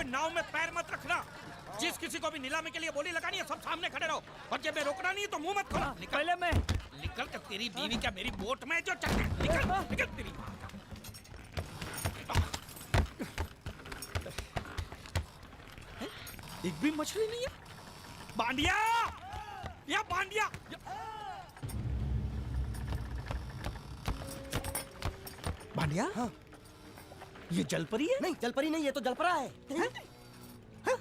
कोई नाव में पैर मत रखना। जिस किसी को भी नीलामी के लिए बोली लगानी है सब सामने खड़े रहो, और जब मैं रोकना नहीं है तो मुंह मत खोलो। निकल पहले मैं निकल कर तेरी बीवी क्या मेरी बोट में जो चल निकल निकल तेरी। एक भी मछली नहीं है। बांडिया या बांडिया बांडिया। हाँ। ये जलपरी है? नहीं जलपरी नहीं, ये तो जलपरा है।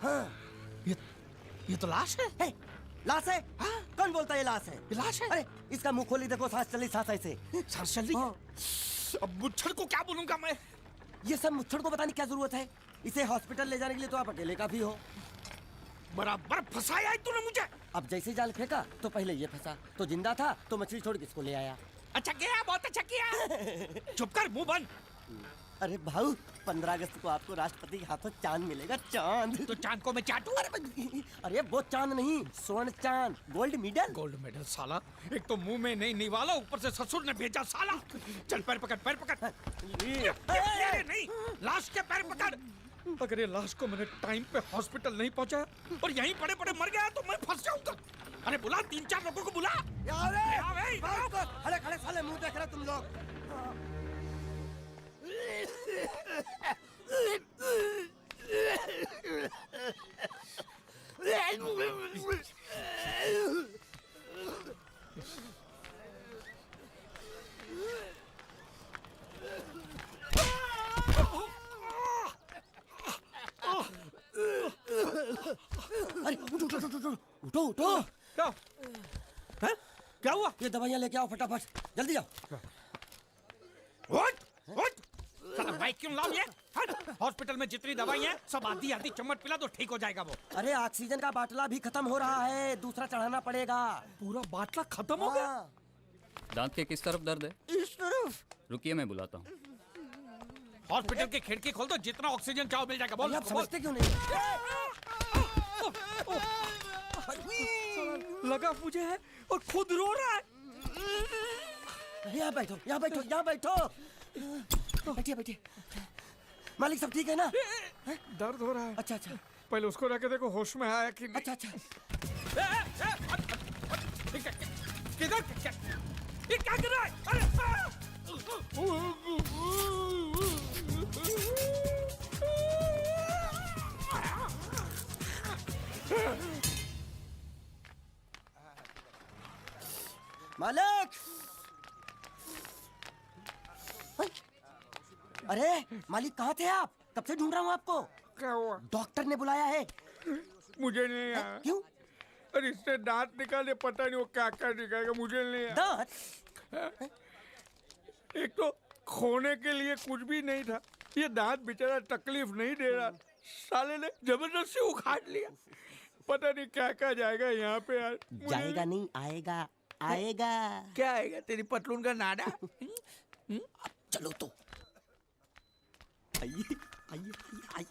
हाँ। ये तो लाश है। लाश है? हाँ? कौन बोलता है लाश है? ये लाश है? अरे इसका मुंह खोली देखो, सांस चली सांस ऐसे। सांस चल रही है। अब मुच्छर को क्या बोलूंगा मैं? ये सब मुच्छर को बताने की क्या जरूरत है? इसे हॉस्पिटल ले जाने के लिए तो आप अकेले काफी हो। बराबर फंसाया है तूने मुझे। अब जैसे जाल फेंका तो पहले ये फंसा, तो जिंदा था तो मछली छोड़ किसको ले आया। अच्छा किया, बहुत अच्छा किया। चुप कर, मुंह बंद। अरे भाऊ 15 अगस्त को आपको राष्ट्रपति के हाथों चांद मिलेगा, चांद। तो चांद को मैं चाटूं? अरे वो चांद नहीं, स्वर्ण चांद, गोल्ड मेडल। गोल्ड मेडल साला, एक तो मुंह में नहीं निवाला, ऊपर से ससुर ने भेजा साला। चल पैर पकड़, पैर पकड़। ये नहीं, लाश के पैर पकड़। अगर ये लाश को मैंने टाइम पे हॉस्पिटल नहीं पहुंचाया और यहीं पड़े पड़े मर गया तो मैं फंस जाऊंगा। अरे बुला 3-4 लोगों को बुला। खड़े खड़े साले मुंह देख रहे तुम लोग। अरे उठो उठो। क्या? हैं? क्या हुआ? ये दवाइयां लेके आओ फटाफट, जल्दी जाओ। उठ, उठ। साला बाइक क्यों लाओ ये? हॉस्पिटल में जितनी दवाई है सब आधी आधी चम्मच पिला दो, ठीक हो जाएगा वो। अरे ऑक्सीजन का बाटला भी खत्म हो रहा है, दूसरा चढ़ाना पड़ेगा। पूरा बाटला खत्म हो गया? दांत के किस तरफ दर्द है? इस तरफ। रुकिए मैं बुलाता हूँ। हॉस्पिटल की खिड़की खोल दो, जितना ऑक्सीजन चाहो मिल जाएगा। बोल, आप समझते क्यों नहीं? लगा मुझे है और खुद रो रहा है। यहाँ बैठो, यहाँ बैठो, यहाँ बैठो। बैठिए बैठिए। मालिक सब ठीक है ना? दर्द हो रहा है। अच्छा अच्छा। पहले उसको रख के देखो होश में आया कि नहीं। अच्छा अच्छा। किधर ये क्या कर रहा है? अरे मालिक! अरे मालिक कहाँ थे आप? कब से ढूंढ रहा हूँ आपको। क्या हुआ? डॉक्टर ने बुलाया है। मुझे नहीं आया। क्यों? अरे इससे दांत निकाले, पता नहीं वो क्या क्या निकालेगा, मुझे नहीं आया। दांत? एक तो खोने के लिए कुछ भी नहीं था, ये दांत बेचारा तकलीफ नहीं दे रहा, साले ने जबरदस्ती उखाड़ लिया। पता नहीं क्या क्या जाएगा यहाँ पे यार। जाएगा नहीं, आएगा आएगा। क्या आएगा? तेरी पतलून का नाडा। चलो तो आइए आइए आइए।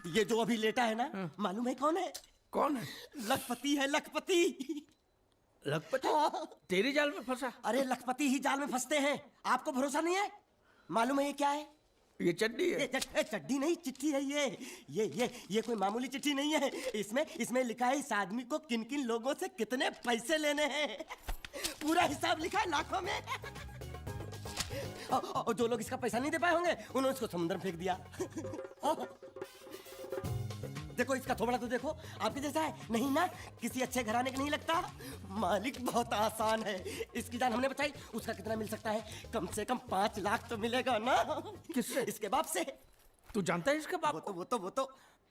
ये जो अभी लेटा है ना, मालूम है कौन है? कौन है? लखपति है, लखपति। लखपति? तेरी जाल में फंसा? अरे लखपति ही जाल में फंसते हैं, आपको भरोसा नहीं है? मालूम है ये क्या है? ये चड्डी है। चड्डी नहीं, चिट्ठी है ये कोई मामूली चिट्ठी नहीं है। इसमें लिखा है इस आदमी को किन किन लोगों से कितने पैसे लेने हैं। पूरा हिसाब लिखा है लाखों में। और जो लोग इसका पैसा नहीं दे पाए होंगे उन्होंने इसको समुद्र में फेंक दिया। देखो इसका थोबड़ा तो देखो, आपके जैसा है नहीं ना, किसी अच्छे घराने का नहीं लगता। मालिक बहुत आसान है, इसकी जान हमने बचाई। उसका कितना मिल सकता है? कम से कम 5 लाख तो मिलेगा ना। किससे? इसके बाप से। तू जानता है इसके बाप?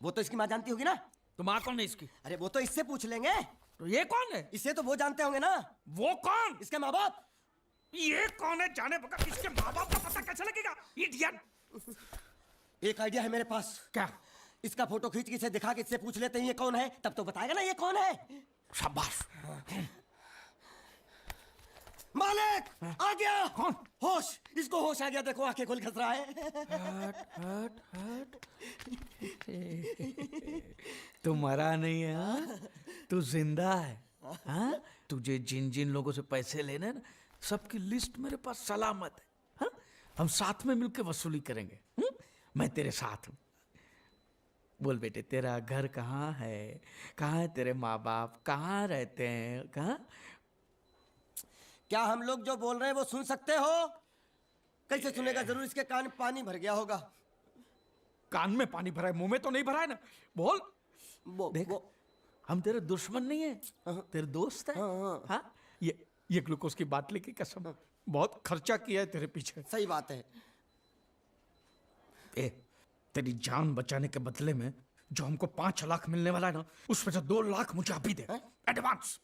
वो तो इसकी माँ जानती होगी ना। तो माँ कौन है इसकी? अरे वो तो इससे पूछ लेंगे। तो ये कौन है? इसे तो वो जानते होंगे ना। वो कौन? इसके माँ बाप। ये कौन है जाने बगैर इसके माँ बाप का पता कैसे लगेगा? इडियट। एक आइडिया है मेरे पास। क्या? इसका फोटो खींच के इसे दिखा के इससे पूछ लेते हैं ये कौन है, तब तो बताएगा ना ये कौन है। शाबाश। मालिक आ गया। कौन? होश, इसको होश आ गया, देखो आंखें खोल खस रहा है। हट। तू मरा नहीं है, हाँ? तू जिंदा है, हाँ? तुझे जिन जिन लोगों से पैसे लेने ना, सबकी लिस्ट मेरे पास सलामत है, हाँ? हम साथ में मिलकर वसूली करेंगे, मैं तेरे साथ हूँ। बोल बेटे, तेरा घर कहाँ है? कहाँ है तेरे माँ बाप? कहाँ रहते हैं? कहाँ? क्या हम लोग जो बोल रहे हैं वो सुन सकते हो? कैसे सुनेगा? जरूर इसके कान में पानी भर गया होगा। कान में पानी भरा है, मुंह में तो नहीं भरा है ना? बोल। देख, हम तेरे दुश्मन नहीं है, तेरे दोस्त है। हाँ, ये ग्लूकोज की बाटली की कसम, बहुत खर्चा किया है तेरे पीछे। सही बात है। तेरी जान बचाने के बदले में जो हमको 5 लाख मिलने वाला है ना, उसमें से 2 लाख मुझे अभी दे, एडवांस।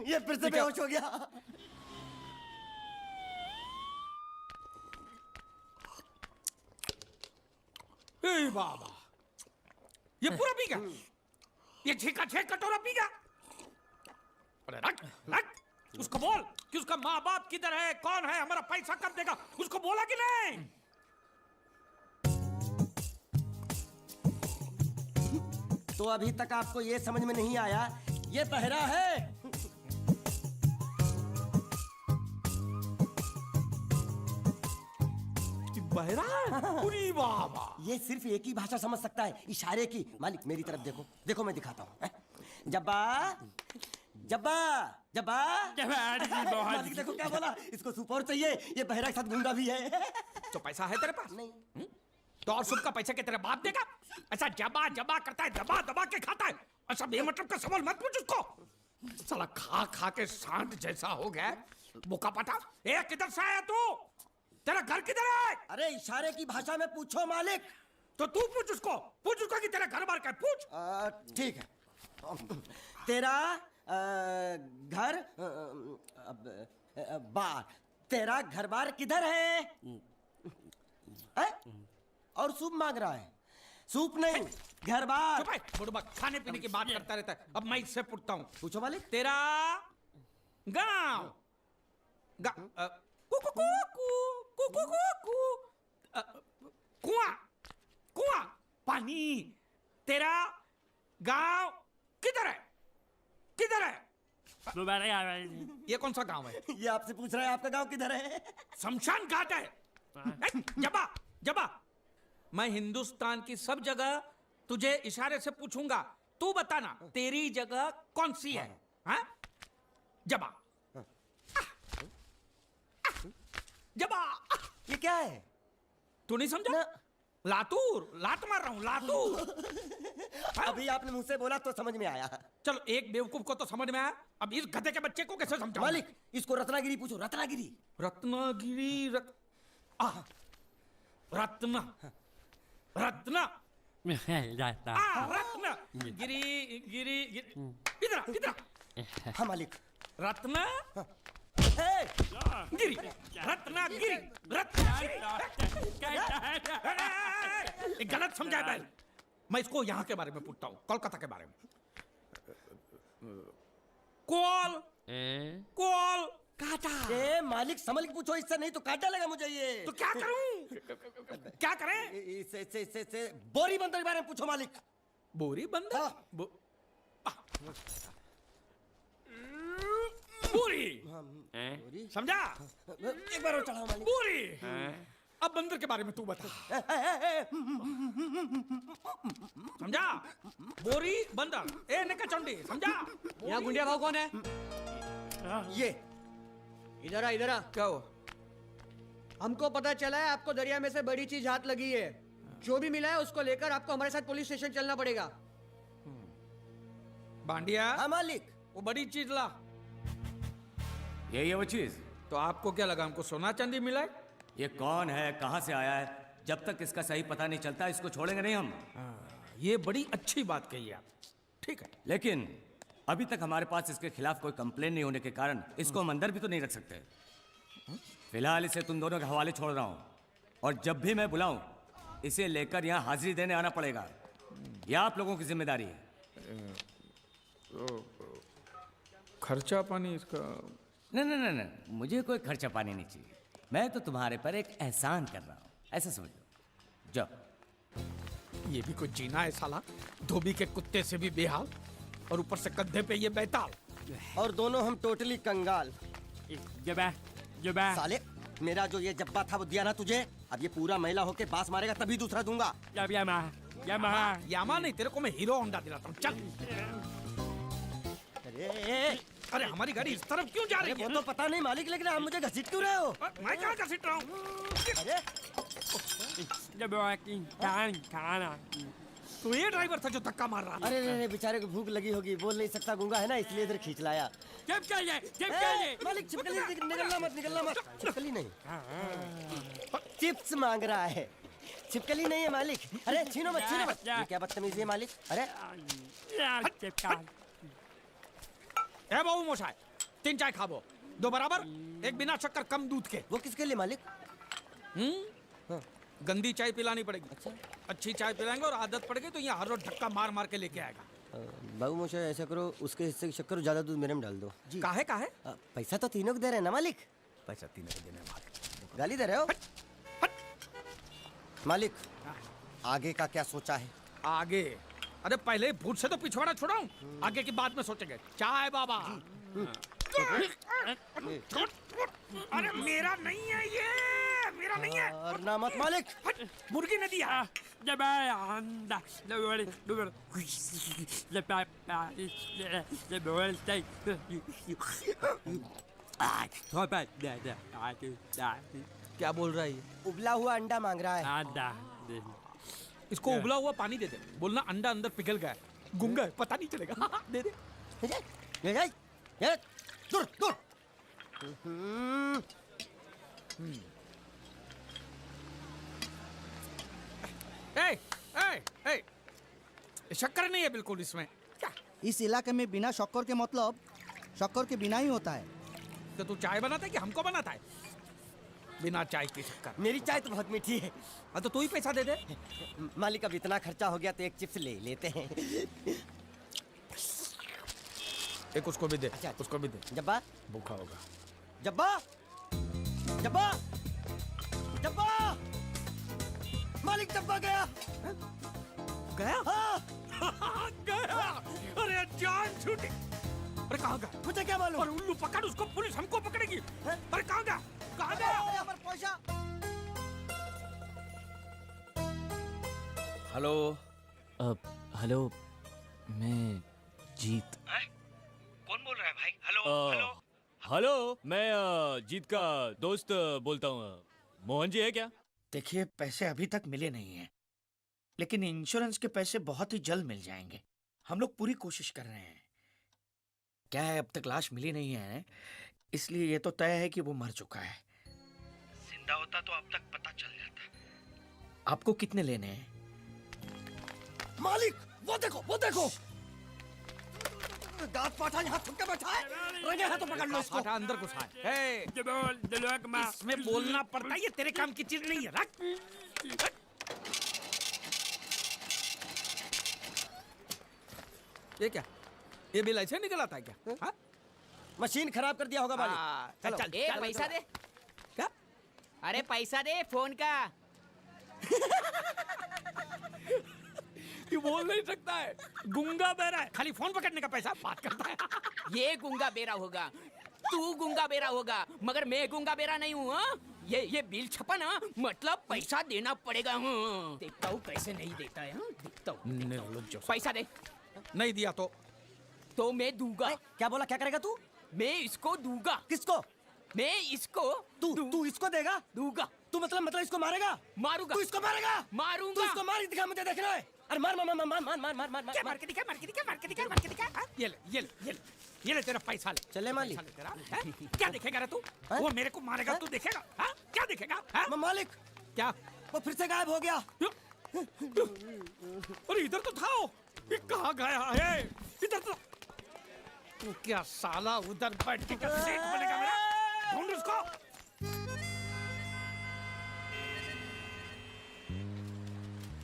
ये फिर से बेहोश हो गया। ए बाबा, ये पूरा पी गया? ये 6 का 6 कटोरा पी गया? अरे रख रख, उसको बोल कि उसका माँ बाप किधर है, कौन है, हमारा पैसा कब देगा, उसको बोला कि नहीं? तो अभी तक आपको ये समझ में नहीं आया, ये बहरा है। बहरा है? पूरी बाबा, ये सिर्फ एक ही भाषा समझ सकता है, इशारे की। मालिक मेरी तरफ देखो, देखो मैं दिखाता हूँ। जब्बा जब्बा जब्बा मालिक देखो क्या बोला, इसको सूप और चाहिए। ये बहरा के साथ गूंगा भी है। तो पैसा है तेरे पास? नहीं। तो और सूप का पैसा के तेरे बाप देगा? ऐसा जबा जबा करता है, दबा दबा के खाता है। ऐसा बेमतलब का सवाल मत पूछ उसको। साला खा खा के सांड जैसा हो गया, बोका पटा। ए, किधर से आया तू? तेरा घर किधर है? अरे इशारे की भाषा में पूछो मालिक। तो तू पूछ उसको कि तेरा घर बार क्या है, पूछ। ठीक है। तेरा घर बार, तेरा घर बार किधर है? और सूप मांग रहा है। सूप नहीं, घर बार। चुप है, बुढ़बा खाने पीने की बात करता रहता है। अब मैं इससे पूछता हूँ, पूछो मालिक। तेरा गाँव कुआं कुआं पानी, तेरा गांव किधर है? किधर है? ये कौन सा गांव है? ये आपसे पूछ रहा है आपका गांव किधर है? शमशान घाट है। जबा जबा, मैं हिंदुस्तान की सब जगह तुझे इशारे से पूछूंगा, तू बताना तेरी जगह कौन सी है? हाँ? जबा जबा। ये क्या है? तू नहीं समझा? ना। लातूर, लात मार रहा हूं, लातूर। अभी आपने मुझसे बोला तो समझ में आया। चलो, एक बेवकूफ को तो समझ में आया, अब इस गधे के बच्चे को कैसे समझाऊं? मालिक इसको रत्नागिरी पूछो, रत्नागिरी। रत्नागिरी रत्न रत्न रत्न गिरी गिरी इधर इधर। हाँ मालिक। रत्न हे! गिरी, रत्नागिरी, रत्नागिरी। गलत समझा है। मैं इसको यहाँ के बारे में पूछता हूँ, कोलकाता के बारे में। कोल कोल काटा। ए मालिक संभल के पूछो, इससे नहीं तो काट डालेगा मुझे ये। तो क्या करूं? क्या करें? इससे बोरी बंदर के बारे में पूछो मालिक। बोरी बंदर? हाँ। बोरी समझा? एक बार और चढ़ाओ मालिक। बोरी। अब बंदर के बारे में तू बता। समझा? बोरी बंदर, ए नकाचंडी, समझा? यहाँ गुंडिया भाव कौन है? ये इधर आ, इधर आ। क्या हुआ? हमको पता चला है आपको दरिया में से बड़ी चीज हाथ लगी है। जो भी मिला है उसको लेकर आपको हमारे साथ पुलिस स्टेशन चलना पड़ेगा। बांडिया, हाँ मालिक। वो बड़ी चीज ला। यही है वो चीज। तो आपको क्या लगा हमको सोना चांदी मिला है? ये कौन है, कहाँ से आया है, जब तक इसका सही पता नहीं चलता इसको छोड़ेंगे नहीं हम। ये बड़ी अच्छी बात कही आप। ठीक है, लेकिन अभी तक हमारे पास इसके खिलाफ कोई कंप्लेन नहीं होने के कारण इसको हम अंदर भी तो नहीं रख सकते। फिलहाल इसे तुम दोनों के हवाले छोड़ रहा हूँ, और जब भी मैं बुलाऊं इसे लेकर यहाँ हाजिरी देने आना पड़ेगा। यह आप लोगों की जिम्मेदारी है। खर्चा पानी इसका? नहीं, मुझे कोई खर्चा पानी नहीं चाहिए। मैं तो तुम्हारे पर एक एहसान कर रहा हूँ, ऐसा समझ लो। जाओ। ये भी कोई जीना है साला, धोबी के कुत्ते से भी बेहाल, और ऊपर से कंधे पे ये बैताल। और दोनों हम टोटली कंगाल। जबा जबा साले मेरा जो ये जब्बा था वो दिया ना तुझे, अब ये पूरा महिला होके बास मारेगा तभी दूसरा दूंगा। यामा नहीं, तेरे को मैं हीरो होंडा दिलाता हूँ, चल। अरे अरे हमारी गाड़ी इस तरफ क्यों जा रही वो है? तो पता नहीं मालिक, लेकिन आप मुझे घसीट क्यों रहे हो? मैं कहाँ घसीट रहा हूँ? अरे तो ये ड्राइवर था जो धक्का मार रहा था। अरे अरे बेचारे को भूख लगी होगी, बोल नहीं सकता, गूंगा है ना, इसलिए इधर खींच लाया। मालिक छिपकली निकलना मत, छिपकली नहीं, चिप्स मांग रहा है, छिपकली नहीं है मालिक। अरे छीनो मत, ये क्या बदतमीजी है मालिक। अरे ए बाबू मोशाय, 3 चाय खाबो, 2 बराबर, 1 बिना शक्कर कम दूध के। वो किसके लिए मालिक? गंदी चाय पिलानी पड़ेगी। अच्छा अच्छी चाय पिलाएंगे और आदत पड़ गई तो यहाँ हर रोज धक्का मार मार के लेके आएगा। बाबू मोशा ऐसा करो, उसके हिस्से की शक्कर ज्यादा दूध मेरे में डाल दो। जी काहे? पैसा तो तीनों को दे रहे हैं ना मालिक? पैसा 3 को देने वाले। गाली दे रहे हो मालिक? आगे का क्या सोचा है? आगे? अरे पहले भूत से तो पिछवाड़ा छुड़ाऊं, आगे की बात में सोचेंगे। चाय बाबा। अरे मेरा नहीं है ये, मेरा नहीं है। और ना मत मालिक। मुर्गी ने दिया। क्या बोल रहा है ये? उबला हुआ अंडा मांग रहा है। इसको उबला हुआ पानी दे दे, बोलना अंडा अंदर पिघल गया है, गुंगा है, पता नहीं चलेगा। दे दे। दूर दूर। शक्कर नहीं है बिल्कुल इसमें। क्या? इस इलाके में बिना शक्कर के मतलब शक्कर के बिना ही होता है। तो तू चाय बनाता है कि हमको बनाता है? बिना चाय की शक्कर। मेरी चाय तो बहुत मीठी है। हाँ तो तू ही पैसा दे दे। मालिक अब इतना खर्चा हो गया तो एक चिप्स ले लेते हैं। एक उसको भी दे। अच्छा। उसको भी दे, जब्बा भूखा होगा। जब्बा जब्बा जब्बा मालिक जब्बा गया। गया? हाँ गया। अरे जान छूटी। अरे कहाँ गया? मुझे क्या मालूम? अरे उल्लू पकड़ उसको, पुलिस हमको पकड़ेगी। अरे कहाँ गया? कहाँ गया? पैसा। हेलो। हेलो, मैं जीत। कौन बोल रहा है भाई? Hello hello. हेलो, मैं जीत का दोस्त बोलता हूँ। मोहन जी है क्या? देखिए पैसे अभी तक मिले नहीं हैं, लेकिन इंश्योरेंस के पैसे बहुत ही जल्द मिल जाएंगे। हम लोग पूरी कोशिश कर रहे हैं। क्या है, अब तक लाश मिली नहीं है, इसलिए ये तो तय है कि वो मर चुका है। जिंदा होता तो अब तक पता चल जाता। आपको कितने लेने हैं? मालिक वो देखो दांत पाठा यहाँ थुक के बैठा है। रंगे हाथों पकड़ लो इसको। आटा अंदर घुसा है। इसमें बोलना पड़ता है, ये तेरे काम की चीज नहीं है। रख। ये क्या? ये बिल ऐसे निकल आता है क्या? हाँ? मशीन खराब कर दिया होगा मालिक। चल चलो। चल। पैसा दे। क्या? अरे पैसा दे फोन का। ये बोल नहीं सकता है, गुंगा बहरा है, खाली फोन पकड़ने का पैसा बात करता है। ये गुंगा बेरा होगा, तू गुंगा बेरा होगा, मगर मैं गुंगा बेरा नहीं हूँ। हाँ? ये बिल छपा ना, मतलब पैसा देना पड़ेगा। हाँ? देखता हूँ कैसे नहीं देता है। हाँ? देखता हूँ। पैसा दे। नहीं दिया तो मैं दूंगा। क्या बोला? क्या करेगा तू? मैं इसको दूंगा। किसको? मैं इसको तू इसको देगा? दूंगा। तू मतलब इसको मारेगा? मारूंगा। तू इसको मारेगा? मारूंगा। तू इसको मार दिखा, मुझे देखना है। अरे मार मार मार मार मार मार मार मार क्या? मार के दिखा, मार के दिखा, मार के दिखा, मार के दिखा। हाँ? ये ले तेरा पैसा ले। चले मालिक। पैसा ले तेरा। हैं? क्या देखेगा रे तू? हैं? वो मेरे को मारेगा, तू देखेगा? हाँ? क्या देखेगा? हाँ? मालिक क्या? वो फिर से गायब हो गया। अरे इधर तो था वो, ये कहाँ गया है? इधर तो। तू क्या साला उधर बैठ के क्या सेठ बनेगा मेरा? ढूंढ उसको।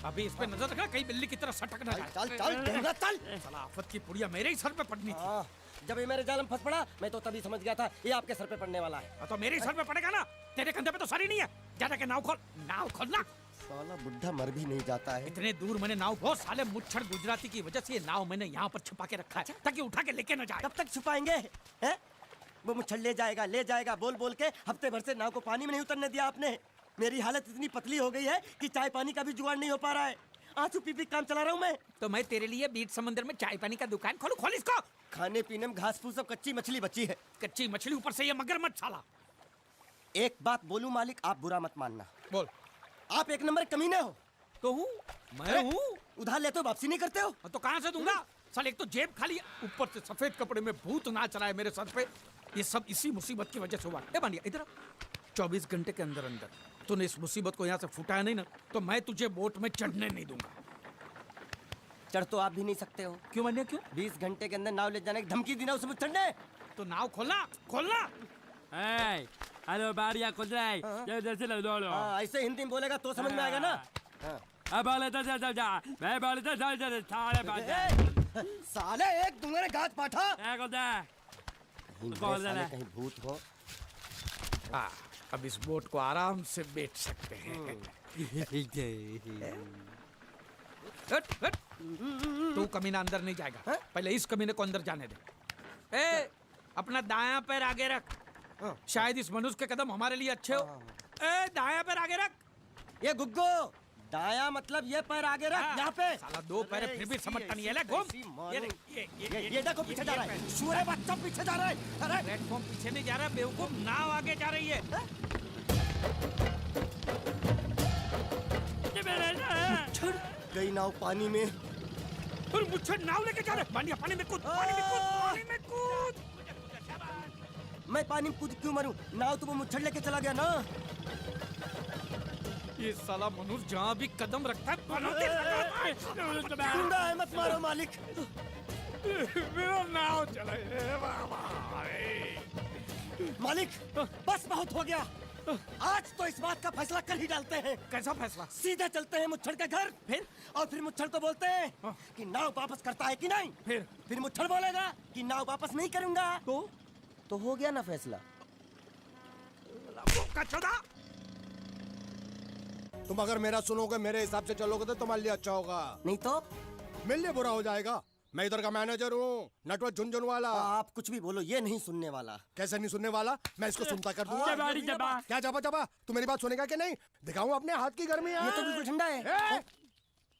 अभी इस पे नजर रखना, कहीं बिल्ली की तरह सटक ना जाए। चल चल ढूंढना, चल। साला आफत की पुड़िया मेरे ही सर पे पड़नी थी। हाँ, जब ये मेरे जाल में फंस पड़ा, मैं तो तभी समझ गया था ये आपके सर पे पड़ने वाला है। तो मेरे ही सर पे पड़ेगा ना, तेरे कंधे पे तो सर ही नहीं है। जाने के नाव खोल, नाव खोलना। साला बुढ़ा मर भी नहीं जाता है। इतने दूर मैंने नाव, बहुत साले मुच्छड़ गुजराती की वजह से ये नाव मैंने यहाँ पर छुपा के रखा है ताकि उठा के लेके न जाए। कब तक छुपाएंगे? हैं? वो मुच्छड़ ले जाएगा बोल बोल के हफ्ते भर से नाव को पानी में नहीं उतरने दिया आपने। मेरी हालत इतनी पतली हो गई है कि चाय पानी का भी जुगाड़ नहीं हो पा रहा है। आंसू पी पी काम चला रहा हूँ मैं। तो मैं तेरे लिए बीच समंदर में चाय पानी का दुकान खोलूं? खोल इसको। खाने पीने में घास फूस सब कच्ची मछली बची है। कच्ची मछली, ऊपर से ये मगरमच्छ साला। एक बात बोलूं मालिक, आप बुरा मत मानना। बोल। आप एक नंबर कमीने हो। तो हूँ मैं हूँ। उधार लेते हो वापसी नहीं करते हो। तो कहाँ से दूंगा? साल एक तो जेब खाली है, ऊपर से सफेद कपड़े में भूत नाच रहा है मेरे सर पे। ये सब इसी मुसीबत की वजह से हुआ। ए बांडिया इधर 24 घंटे के अंदर अंदर तूने इस मुसीबत को यहाँ से फुटाया नहीं ना, तो मैं तुझे बोट में चढ़ने नहीं दूंगा। चढ़ तो आप भी नहीं सकते हो। क्यों मान्या क्यों? 20 घंटे के अंदर नाव ले जाने की धमकी दी ना उसे चढ़ने। तो नाव खोलना खोलना। हेलो बारिया खोल रहा है जैसे लो लो हाँ, ऐसे हिंदी में बोलेगा तो समझ में आएगा ना। हाँ। अब बोले तो जा मैं बोले तो चल साढ़े साले एक दूंगे गाज पाठा। कौन साले कहीं भूत हो। हाँ, अब इस बोट को आराम से बेच सकते हैं। हट, हट। तू कमीना अंदर नहीं जाएगा। पहले इस कमीने को अंदर जाने दे। ए, अपना दायां पैर आगे रख। शायद इस मनुष्य के कदम हमारे लिए अच्छे हो। ए, दायां पैर आगे रख। ये गुग्गो दाया मतलब ये पैर आगे रख। यहाँ पे साला 2 पैर फिर भी समझता नहीं है। ले घूम। ये देखो पीछे जा रहा है। सूरे बच्चा पीछे जा रहा है। अरे प्लेटफॉर्म पीछे नहीं जा रहा, बेवकूफ। नाव आगे जा रही है। गई नाव पानी में। और मुझे नाव लेके जा रहा है। बांडिया पानी में कूद, पानी में कूद, पानी में कूद। मैं पानी में कूद क्यों मरूं? नाव तो वो मुच्छड़ लेके चला गया ना। ये साला मनुष्य जहाँ भी कदम रखता है पनौती लगाता है। गुंडा है, मत मारो मालिक। मेरा नाव चला गया। मालिक बस बहुत हो गया। आज तो इस बात का फैसला कर ही डालते हैं। कैसा फैसला? सीधे चलते हैं मुच्छड़ के घर। फिर मुच्छड़ को बोलते हैं कि नाव वापस करता है कि नहीं। फिर मुच्छड़ बोलेगा कि नाव वापस नहीं करूंगा। तो हो गया ना फैसला। तुम अगर मेरा सुनोगे, मेरे हिसाब से चलोगे तो तुम्हारे लिए अच्छा होगा। नहीं तो मेरे लिए बुरा हो जाएगा। मैं इधर का मैनेजर हूँ, नटवर झुनझुन वाला। आप कुछ भी बोलो, ये नहीं सुनने वाला। कैसे नहीं सुनने वाला? मैं इसको सुनता कर दूंगा। क्या जबा जबा? तू मेरी बात सुनेगा कि नहीं? दिखाऊं अपने हाथ की गर्मी? ये तो बिल्कुल ठंडा है।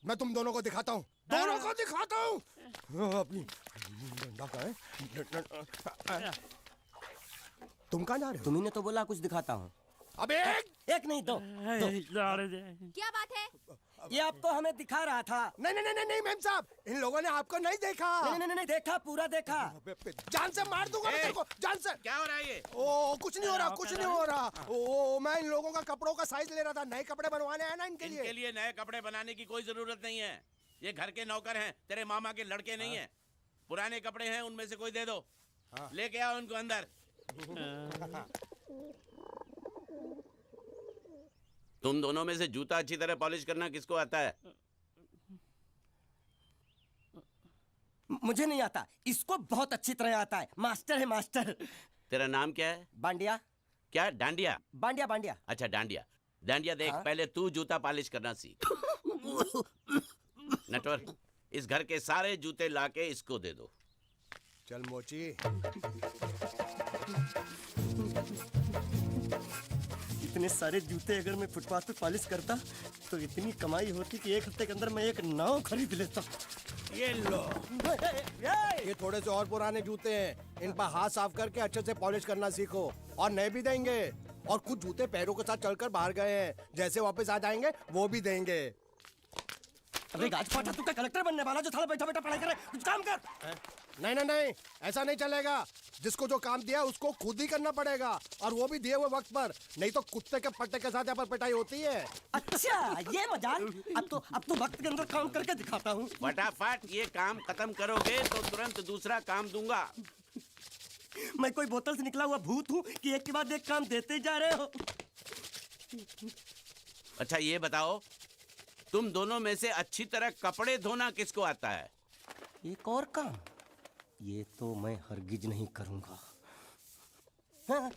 मैं तुम दोनों को दिखाता हूँ, दोनों को दिखाता हूँ। अपनी डंडा कहाँ है? तुम कहाँ जा रहे हो? तुम्ही ने तो बोला कुछ दिखाता हूँ। अब एक नहीं दो। क्या बात है? ये आपको हमें दिखा रहा था। नहीं नहीं नहीं नहीं मैम साहब, इन लोगों ने आपको नहीं देखा। नहीं देखा, पूरा देखा। जान से मार दूंगा मैं तेरे को, जान से। क्या हो रहा है ये? ओ कुछ नहीं हो रहा, कुछ नहीं हो रहा। ओ मैं इन लोगों का कपड़ों का साइज ले रहा था। नए कपड़े बनवाने आए ना इनके लिए। इनके लिए नए कपड़े बनाने की कोई जरूरत नहीं है। ये घर के नौकर हैं, तेरे मामा के लड़के नहीं हैं। पुराने कपड़े हैं, उनमें से कोई दे दो। लेके आओ उनको अंदर। तुम दोनों में से जूता अच्छी तरह पॉलिश करना किसको आता है? मुझे नहीं आता, इसको बहुत अच्छी तरह आता है। मास्टर है मास्टर। तेरा नाम क्या है? बांडिया। क्या? डांडिया? बांडिया बांडिया। अच्छा डांडिया। डांडिया देख, पहले तू जूता पॉलिश करना सीख। नटवर, इस घर के सारे जूते लाके इसको दे दो। चल मोची। इतने सारे जूते अगर मैं फुटपाथ पे पॉलिश करता तो इतनी कमाई होती कि एक हफ्ते के अंदर मैं एक नाव खरीद लेता। ये लो। ये थोड़े से और पुराने जूते हैं, इन पर हाथ साफ करके अच्छे से पॉलिश करना सीखो। और नए भी देंगे। और कुछ जूते पैरों के साथ चलकर बाहर गए हैं, जैसे वापस आ जाएंगे वो भी देंगे। अबे गाजपाटा, तू क्या कलेक्टर बनने वाला जो थाला बैठा बैठा पढ़ाई करे? कुछ काम कर। नहीं नहीं नहीं, ऐसा नहीं चलेगा। जिसको जो काम दिया उसको खुद ही करना पड़ेगा, और वो भी दिए हुए वक्त पर। नहीं तो कुत्ते के पट्टे के साथ यहाँ पर पिटाई होती है। अच्छा ये मजाल। अब तो वक्त के अंदर काम करके दिखाता हूँ। फटाफट ये काम खत्म करोगे तो तुरंत दूसरा काम दूंगा। मैं कोई बोतल से निकला हुआ भूत हूँ कि एक के बाद एक काम देते जा रहे हो? अच्छा ये बताओ, तुम दोनों में से अच्छी तरह कपड़े धोना किसको आता है? एक और काम? ये तो मैं हरगिज नहीं करूंगा। हाँ।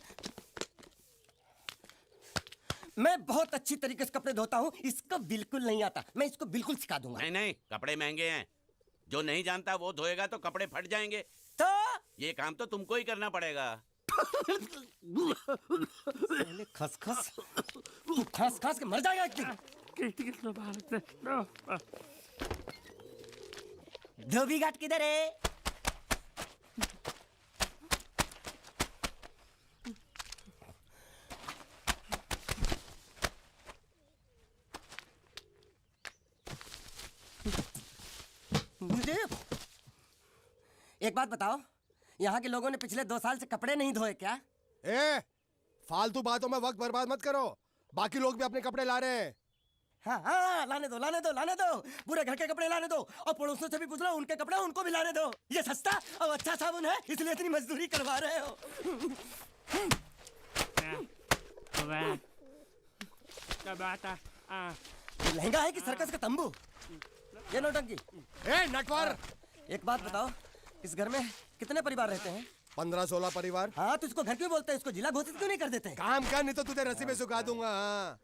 मैं बहुत अच्छी तरीके से कपड़े धोता हूँ, इसको बिल्कुल नहीं आता। मैं इसको बिल्कुल सिखा दूंगा। नहीं नहीं, कपड़े महंगे हैं। जो नहीं जानता वो धोएगा तो कपड़े फट जाएंगे। तो ये काम तो तुमको ही करना पड़ेगा। साले खसखस, तू खास खास के मर जाएगा एक दिन। धोबी घाट किधर है? मुझे एक बात बताओ, यहाँ के लोगों ने पिछले 2 साल से कपड़े नहीं धोए क्या? ए, फालतू बातों में वक्त बर्बाद मत करो। बाकी लोग भी अपने कपड़े ला रहे हैं। हाँ हाँ, लाने दो लाने दो लाने दो, पूरे घर के कपड़े लाने दो, और पड़ोसियों से भी पूछ लो, उनके कपड़े उनको भी लाने दो। ये सस्ता और अच्छा साबुन है, इसलिए इतनी मजदूरी करवा रहे हो। ये लहंगा है कि सर्कस का तंबू? ये नौटंकी। ए नटवर, एक बात बताओ, इस घर में कितने परिवार रहते हैं? 15-16 परिवार। हाँ, तो इसको घर क्यों बोलते हैं? इसको जिला घोषित क्यों नहीं कर देते? काम कर, नहीं तो तुझे रस्सी में सुखा दूंगा।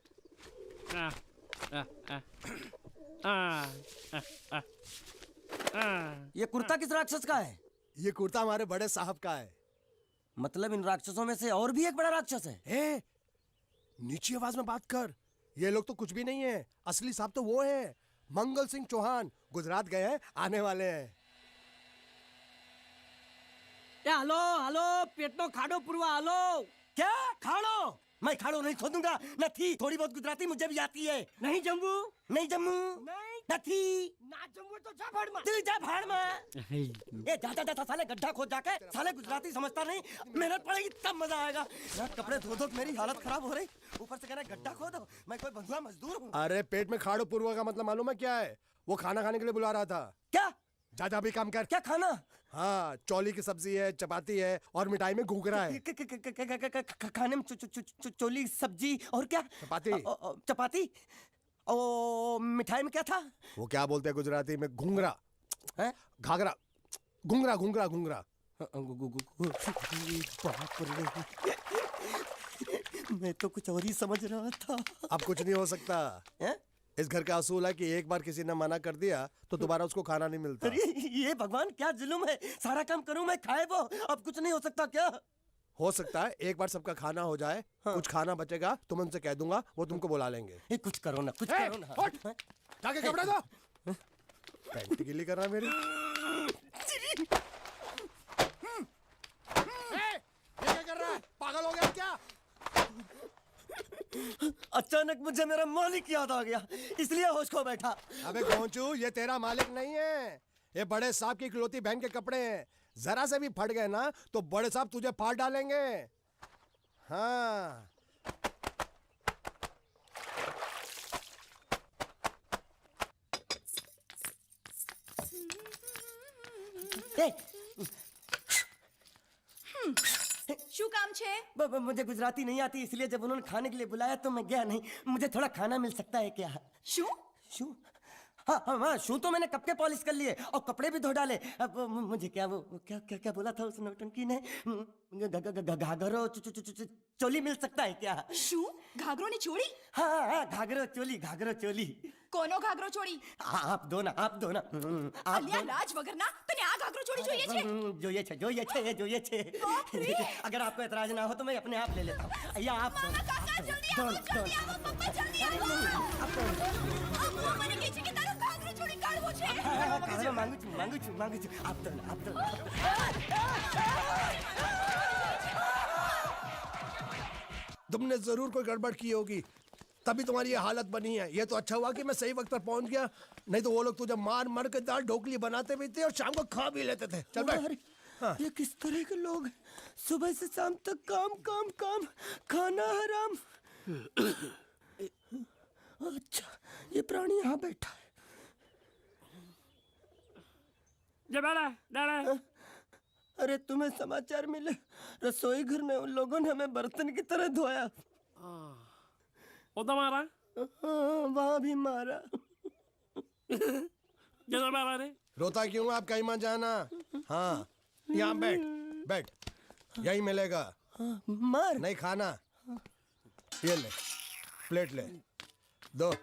ये कुर्ता किस राक्षस का है? ये कुर्ता हमारे बड़े साहब का है। मतलब इन राक्षसों में से और भी एक बड़ा राक्षस है? ए, नीची आवाज में बात कर। ये लोग तो कुछ भी नहीं है, असली साहब तो वो है, मंगल सिंह चौहान। गुजरात गए हैं, आने वाले हैं। हेलो हेलो, पेटनो खाड़ो पुरवा हेलो। क्या खाड़ो? मैं खाड़ो नहीं खोदूंगा। न थी, थोड़ी बहुत गुजराती मुझे भी आती है। नहीं जम्मू, नहीं जम्मू, नहीं न थी, ना जम्मू तो जा भाड़ में। तू जा भाड़ में। ये जा जा जा, साले गड्ढा खोद जाके, साले गुजराती समझता नहीं। मेहनत पड़ेगी तब मजा आएगा। यार कपड़े धो धो मेरी हालत खराब हो रही, ऊपर से कह रहे गड्ढा खोदो। मैं कोई बंधुआ मजदूर हूँ? अरे पेट में खाड़ो पुरवा का मतलब मालूम है क्या है? वो खाना खाने के लिए बुला रहा था। क्या? जा जा भी काम कर। क्या खाना? हाँ, चौली की सब्जी है, चपाती है, और मिठाई में घूघरा है। खाने में चोली सब्जी और क्या? चपाती। चपाती। ओ, मिठाई में क्या था? वो क्या बोलते हैं गुजराती में? घूंघरा है? घाघरा, घूंघरा घूंघरा घूंघरा। बाप रे, मैं तो कुछ और ही समझ रहा था। अब कुछ नहीं हो सकता है? इस घर का असूल है कि एक बार किसी ने मना कर दिया तो दोबारा उसको खाना नहीं मिलता। अरे ये भगवान, क्या जुल्म है। सारा काम करूं मैं, खाए वो। अब कुछ नहीं हो सकता क्या? हो सकता है एक बार सबका खाना हो जाए। हाँ। कुछ खाना बचेगा तो मैं उनसे कह दूंगा, वो तुमको बुला लेंगे। कुछ करो ना, कुछ करो ना। जाके कपड़े दो। पैंट गीली कर रहा मेरी। ये क्या कर रहा है? पागल हो गया क्या? अचानक मुझे मेरा मालिक याद आ गया, इसलिए होश खो बैठा। अबे गोंचू, ये तेरा मालिक नहीं है, ये बड़े साहब की इकलौती बहन के कपड़े हैं। जरा से भी फट गए ना तो बड़े साहब तुझे फाड़ डालेंगे। हाँ। શું કામ છે? मुझे गुजराती नहीं आती, इसलिए जब उन्होंने खाने के लिए बुलाया तो मैं गया नहीं। मुझे थोड़ा खाना मिल सकता है क्या? શું? शू? हाँ हाँ हाँ, शू तो मैंने कब के पॉलिश कर लिए और कपड़े भी धो डाले। अब मुझे क्या वो क्या क्या क्या बोला था उस नौटंकी ने? घाघरो चोली मिल सकता है क्या? શું? ઘાઘરોની ચોળી? हाँ हाँ, घाघरो चोली, घाघरो चोली। કોનો ઘાઘરો ચોળી? आप दो ना, आप दो ना। आप અલ્યા લાજ વગરના, તને આ ઘાઘરો ચોળી જોઈએ છે? જોઈએ છે। अगर आपको एतराज ना हो तो मैं अपने आप ले लेता हूँ। या आप दो। કાકા જલ્દી આવો, જલ્દી આવો, પપ્પા જલ્દી આવો. અમ્મા મને કહે છે કે તારો ઘાઘરો ચોળી કાઢવો છે. मांगू छू। आप दो ना, आप दो। तुमने जरूर कोई गड़बड़ की होगी, तभी तुम्हारी ये हालत बनी है। ये तो अच्छा हुआ कि मैं सही वक्त पर पहुंच गया, नहीं तो वो लोग तुझे मार मार के दाल ढोकली बनाते भी थे और शाम को खा भी लेते थे। चल बैठ। हाँ। ये किस तरह के लोग हैं? सुबह से शाम तक काम काम काम, खाना हराम। अच्छा, ये प्राणी यहाँ बैठा है। अरे तुम्हें समाचार मिले? रसोई घर में उन लोगों ने हमें बर्तन की तरह धोया। मारा? वहाँ भी मारा। रोता क्यों? आप कहीं मत जाना। हाँ, यहाँ बैठ, यही मिलेगा। मार नहीं खाना, ये ले, प्लेट ले, दो।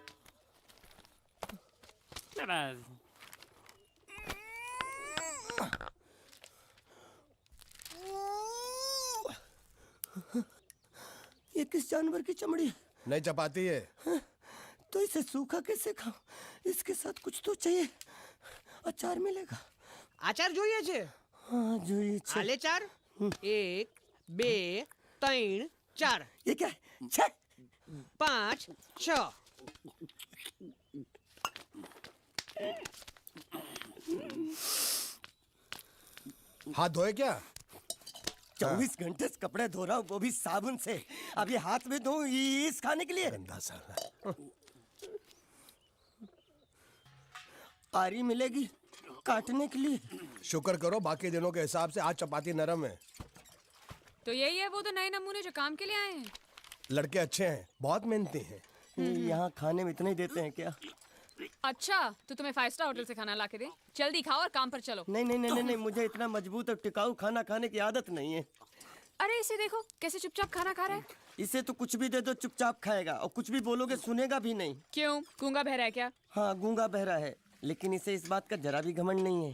किस जानवर की चमड़ी? नहीं चपाती है। तो इसे सूखा कैसे खाऊं? इसके साथ कुछ तो चाहिए। अचार मिलेगा? आचार જોઈએ છે? हाँ જોઈએ છે। આલે ચાર 1 2 3 4 ये क्या है? 6 5 6 हाथ धोए क्या? 24 घंटे से कपड़े धो रहा हूँ, वो भी साबुन से। अब ये हाथ में धो इस खाने के लिए? गंदा साला। आरी मिलेगी काटने के लिए? शुक्र करो बाकी दिनों के हिसाब से आज चपाती नरम है। तो यही है वो तो नए नमूने जो काम के लिए आए हैं। लड़के अच्छे हैं, बहुत मेहनती हैं। यहाँ खाने में इतना ही देते हैं क्या? अच्छा तो तुम्हें 5 स्टार होटल से खाना ला के दे, जल्दी खाओ और काम पर चलो। नहीं नहीं नहीं नहीं, मुझे इतना मजबूत और टिकाऊ खाना खाने की आदत नहीं है। अरे इसे देखो कैसे चुपचाप खाना खा रहा है। इसे तो कुछ भी दे दो चुपचाप खाएगा, और कुछ भी बोलोगे सुनेगा भी नहीं। क्यों, गूंगा बहरा है क्या? हाँ गूंगा बहरा है, लेकिन इसे इस बात का जरा भी घमंड नहीं है।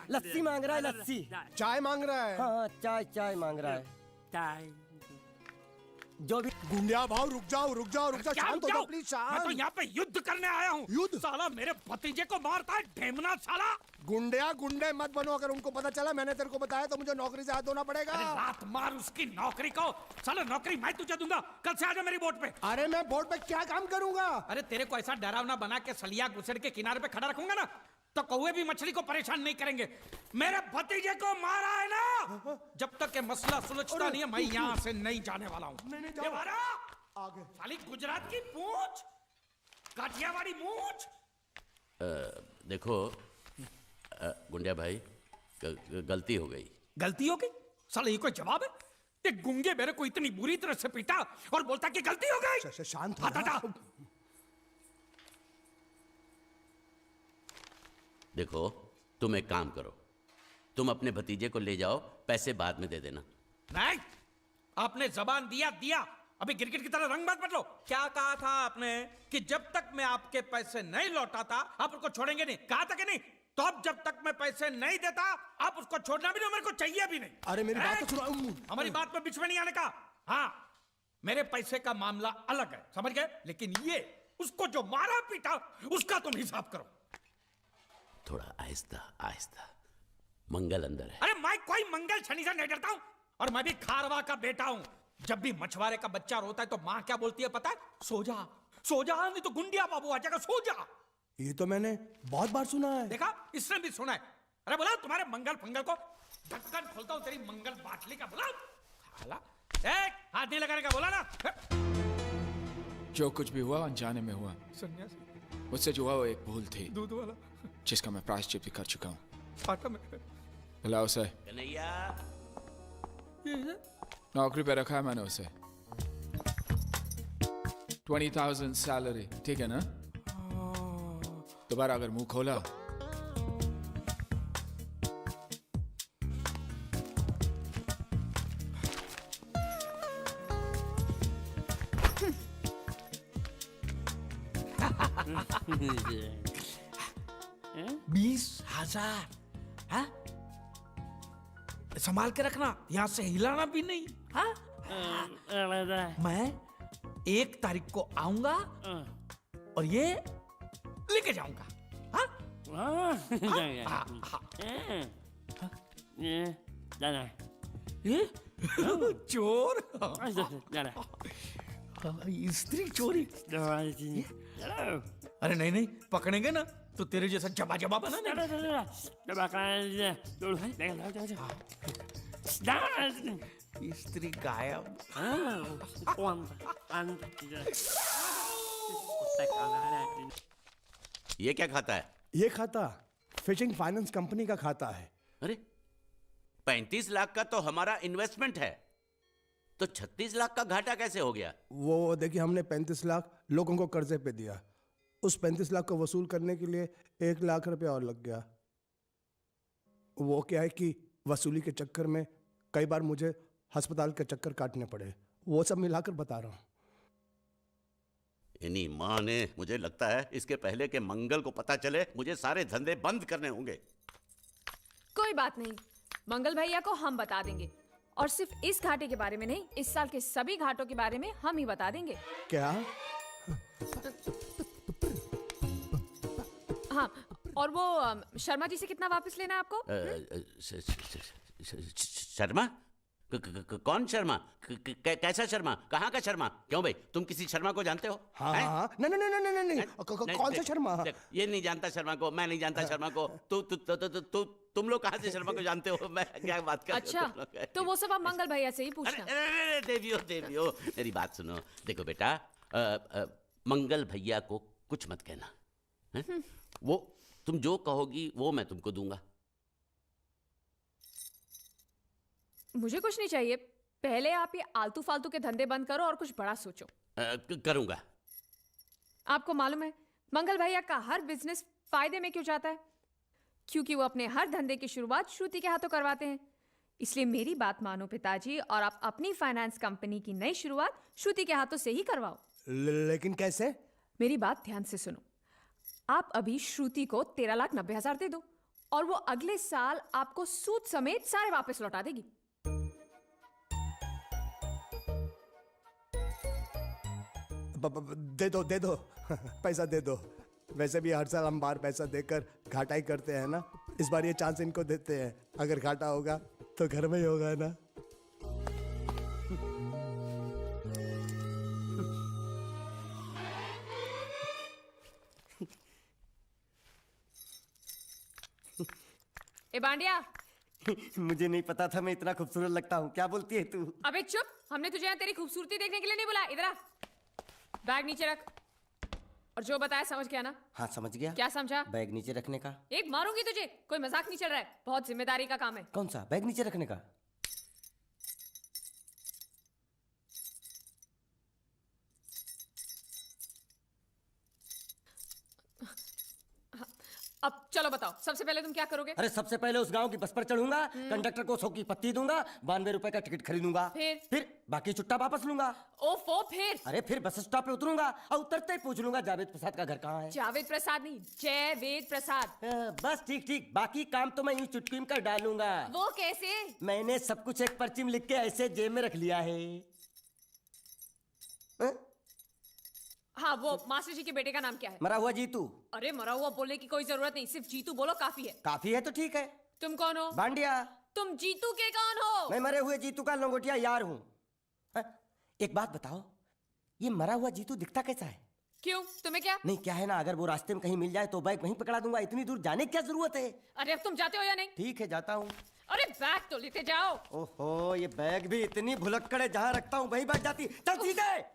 लस्सी मांग रहा है, लस्सी। चाय मांग रहा है। हाँ चाय चाय मांग रहा है। जो भी गुंडिया भाव रुक जाओ रुक जाओ रुक जाओ, क्या शांत हो रुक जाओ जाओ? प्लीज, मैं तो शांत। यहाँ पे युद्ध करने आया हूँ। युद्ध? साला मेरे भतीजे को मारता है ढेमना साला। गुंडिया गुंडे मत बनो, अगर उनको पता चला मैंने तेरे को बताया तो मुझे नौकरी से हाथ धोना पड़ेगा। अरे रात मार उसकी नौकरी को। साला नौकरी मैं तुझे दूंगा, कल से आजा मेरी बोट पे। अरे मैं बोर्ड पे क्या काम करूंगा? अरे तेरे को ऐसा डरावना बना के सलिया गुसड़ के किनारे पे खड़ा रखूंगा ना, तो कौवे भी मछली को परेशान नहीं करेंगे। मेरे भतीजे को मारा है ना, जब तक ये मसला सुलझता नहीं है मैं यहाँ से नहीं जाने वाला हूँ। ये मारा आगे साली गुजरात की पूंछ, काठियावाड़ी मूंछ। देखो गुंडिया भाई, गलती हो गई। गलती हो गई? साला ये कोई जवाब है? ये गुंगे मेरे को इतनी बुरी तरह से पीटा और बोलता कि गलती हो गई। शांत हो हटा जा। हटा। देखो तुम एक काम करो, तुम अपने भतीजे को ले जाओ, पैसे बाद में दे देना। नहीं, आपने जबान दिया दिया, अभी गिरगिट की तरह रंग मत बदलो। क्या कहा था आपने कि जब तक मैं आपके पैसे नहीं लौटाता आप उसको छोड़ेंगे नहीं? कहा था कि नहीं? तो अब जब तक मैं पैसे नहीं देता आप उसको छोड़ना भी नहीं, मेरे को चाहिए भी नहीं। अरे मेरी बात तो सुनो। हमारी बात में बीच में नहीं आने का। हाँ मेरे पैसे का मामला अलग है, समझ गए? लेकिन ये उसको जो मारा पीटा उसका तुम हिसाब करो। थोड़ा आहिस्ता आहिस्ता, मंगल अंदर है। अरे मैं कोई मंगल शनि से नहीं डरता हूं, और मैं भी खारवा का बेटा हूं। जब भी मछुआरे का बच्चा रोता है तो माँ क्या बोलती है पता है? सो जा, सो जा, नहीं तो गुंडिया बाबू आ जाएगा, सो जा। ये तो मैंने बहुत बार सुना है। देखा, इसने भी सुना है। अरे बोला तुम्हारे मंगल फंगल को, ढक्कन खोलता हूं तेरी मंगल बाटली का। बोला हाला, हाथ नहीं लगाने का बोला ना। जो कुछ भी हुआ अनजाने में हुआ। सन्यासी मुझसे जो हुआ वो एक भूल थी, दूध वाला जिसका मैं प्रायश्चित भी कर चुका हूँ। फाटा में बुलाओ उसे। कन्हैया, नौकरी पे रखा है मैंने उसे। 20,000 सैलरी, ठीक है ना? दोबारा अगर मुंह खोला $20,000। संभाल के रखना, यहाँ से हिलाना भी नहीं। हाँ? मैं 1 तारीख को आऊंगा और ये लेके जाऊंगा। हाँ? ये चोर, स्त्री चोरी। अरे नहीं नहीं, पकड़ेंगे ना तो तेरे जैसा जबा जबा बना स्त्री गायब। ये क्या खाता है? ये खाता फिशिंग फाइनेंस कंपनी का खाता है। अरे 35 लाख का तो हमारा इन्वेस्टमेंट है, तो 36 लाख का घाटा कैसे हो गया? वो देखिए, हमने 35 लाख लोगों को कर्जे पे दिया, उस 35 लाख को वसूल करने के लिए 1 लाख रुपया और लग गया। वो क्या है कि वसूली के चक्कर में कई बार मुझे अस्पताल के चक्कर काटने पड़े, वो सब मिलाकर बता रहा हूँ। इन्हीं माँ ने, मुझे लगता है इसके पहले के मंगल को पता चले मुझे सारे धंधे बंद करने होंगे। कोई बात नहीं, मंगल भैया को हम बता देंगे। और सिर्फ इस घाटे के बारे में नहीं, इस साल के सभी घाटों के बारे में हम ही बता देंगे। क्या? हाँ, और वो शर्मा जी से कितना वापस लेना है आपको? शर्मा? कौन शर्मा? कैसा शर्मा? कहाँ का शर्मा? क्यों भाई, तुम किसी शर्मा को जानते हो? हाँ हाँ, नहीं नहीं नहीं नहीं नहीं, कौन सा शर्मा? ये नहीं जानता शर्मा को, मैं नहीं जानता शर्मा को। तुम लोग कहाँ से शर्मा को जानते हो? मैं क्या बात कर रहे हो? अच्छा, तो वो सब आप मंगल भैया से ही पूछना। देवियो, मेरी बात सुनो। देखो बेटा, मंगल भैया को कुछ मत कहना है? वो तुम जो कहोगी वो मैं तुमको दूंगा। मुझे कुछ नहीं चाहिए, पहले आप ये आलतू फालतू के धंधे बंद करो और कुछ बड़ा सोचो। करूंगा। आपको मालूम है मंगल भैया का हर बिजनेस फायदे में क्यों जाता है? क्योंकि वो अपने हर धंधे की शुरुआत श्रुति के हाथों करवाते हैं। इसलिए मेरी बात मानो पिताजी, और आप अपनी फाइनेंस कंपनी की नई शुरुआत श्रुति के हाथों से ही करवाओ। लेकिन कैसे? मेरी बात ध्यान से सुनो। आप अभी श्रुति को 13,90,000 दे दो और वो अगले साल आपको सूद समेत सारे वापस लौटा देगी। दे दो पैसा दे दो। वैसे भी हर साल हम बाहर पैसा देकर घाटा ही करते हैं ना, इस बार ये चांस इनको देते हैं। अगर घाटा होगा तो घर में ही होगा ना। ए बांडिया, मुझे नहीं पता था मैं इतना खूबसूरत लगता हूँ। क्या बोलती है तू? अबे चुप, हमने तुझे यहाँ तेरी खूबसूरती देखने के लिए नहीं बुलाया। इधर आ, बैग नीचे रख। और जो बताया समझ गया ना? हाँ समझ गया। क्या समझा? बैग नीचे रखने का। एक मारूंगी तुझे, कोई मजाक नहीं चल रहा है, बहुत जिम्मेदारी का काम है। कौन सा? बैग नीचे रखने का। अब चलो बताओ, सबसे पहले तुम क्या करोगे? अरे सबसे पहले उस गांव की बस पर चढ़ूंगा, कंडक्टर को 100 की पत्ती दूंगा, 92 रुपए का टिकट खरीदूंगा। फिर बाकी चुट्टा वापस लूंगा। ओफो, फिर? अरे फिर बस स्टॉप पे उतरूंगा और उतरते ही पूछ लूंगा जावेद प्रसाद का घर कहाँ है। जावेद प्रसाद नहीं, जयवेद प्रसाद। बस ठीक ठीक, बाकी काम तो मैं यूं चुटकी में कर डालूंगा। वो कैसे? मैंने सब कुछ एक पर्ची में लिख के ऐसे जेब में रख लिया है। हाँ, वो मास्टर जी के बेटे का नाम क्या है? मरा हुआ जीतू। अरे मरा हुआ बोलने की कोई जरूरत नहीं, सिर्फ जीतू बोलो काफी है। काफी है तो ठीक है। तुम कौन हो? बांडिया। तुम जीतू के कौन हो? मैं मरे हुए जीतू का लंगोटिया यार हूँ। एक बात बताओ, ये मरा हुआ जीतू दिखता कैसा है? क्यों, तुम्हें क्या? नहीं क्या है ना, अगर वो रास्ते में कहीं मिल जाए तो बैग वहीं पकड़ा दूंगा। इतनी दूर जाने की क्या जरूरत है? अरे अब तुम जाते हो या नहीं? ठीक है जाता हूँ। अरे बैग तो लेते जाओ। ओहो, ये बैग भी इतनी भुलक्कड़ है, जहाँ रखता हूँ वहीं बैठ जाती। चल ठीक है।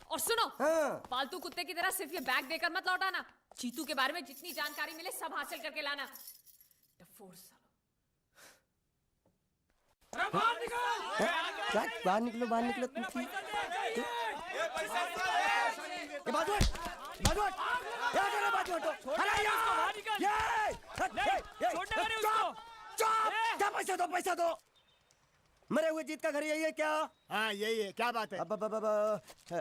और सुनो, हाँ। पालतू कुत्ते की तरह सिर्फ ये बैग देकर मत लौटाना। जीतू के बारे में जितनी जानकारी मिले सब हासिल करके लाना। क्या बाहर निकलो बाहर निकलो तुम। पैसा दो। मरे हुए जीत का घर यही है क्या? हाँ यही है। क्या बात है? अब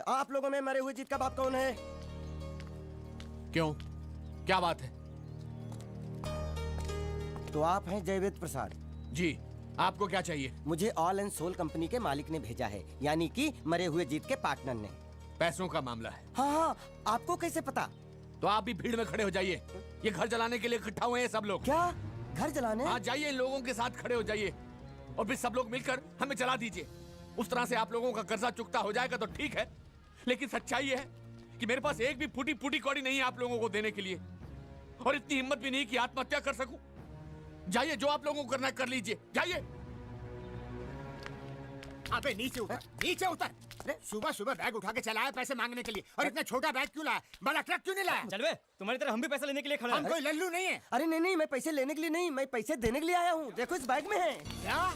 आप लोगों में मरे हुए जीत का बाप कौन है? क्यों, क्या बात है? तो आप हैं जयवेद प्रसाद जी, आपको क्या चाहिए? मुझे ऑल एंड सोल कंपनी के मालिक ने भेजा है, यानी कि मरे हुए जीत के पार्टनर ने। पैसों का मामला है। हाँ हाँ, आपको कैसे पता? तो आप भी भीड़ में खड़े हो जाइए। ये घर जलाने के लिए इकट्ठा हुए हैं सब लोग। क्या घर जलाने? हाँ जाइए, लोगों के साथ खड़े हो जाइए और फिर सब लोग मिलकर हमें जला दीजिए। उस तरह से आप लोगों का कर्जा चुकता हो जाएगा तो ठीक है, लेकिन सच्चाई है कि मेरे पास एक भी फूटी फूटी कौड़ी नहीं है आप लोगों को देने के लिए, और इतनी हिम्मत भी नहीं कि आत्महत्या कर सकूं। जाइए, जो आप लोगों को करना कर लीजिए, जाइए। अबे नीचे उतर, नीचे उतर। सुबह सुबह बैग उठा के चलाया पैसे मांगने के लिए, और इतना छोटा बैग क्यों लाया? बड़ा ट्रक क्यों नहीं लाया? चल बे, तुम्हारी तरह हम भी पैसा लेने के लिए खड़े हैं। हम कोई लल्लू नहीं है। अरे नहीं नहीं, मैं पैसे लेने के लिए नहीं, मैं पैसे देने के लिए आया हूँ। देखो इस बैग में है। क्या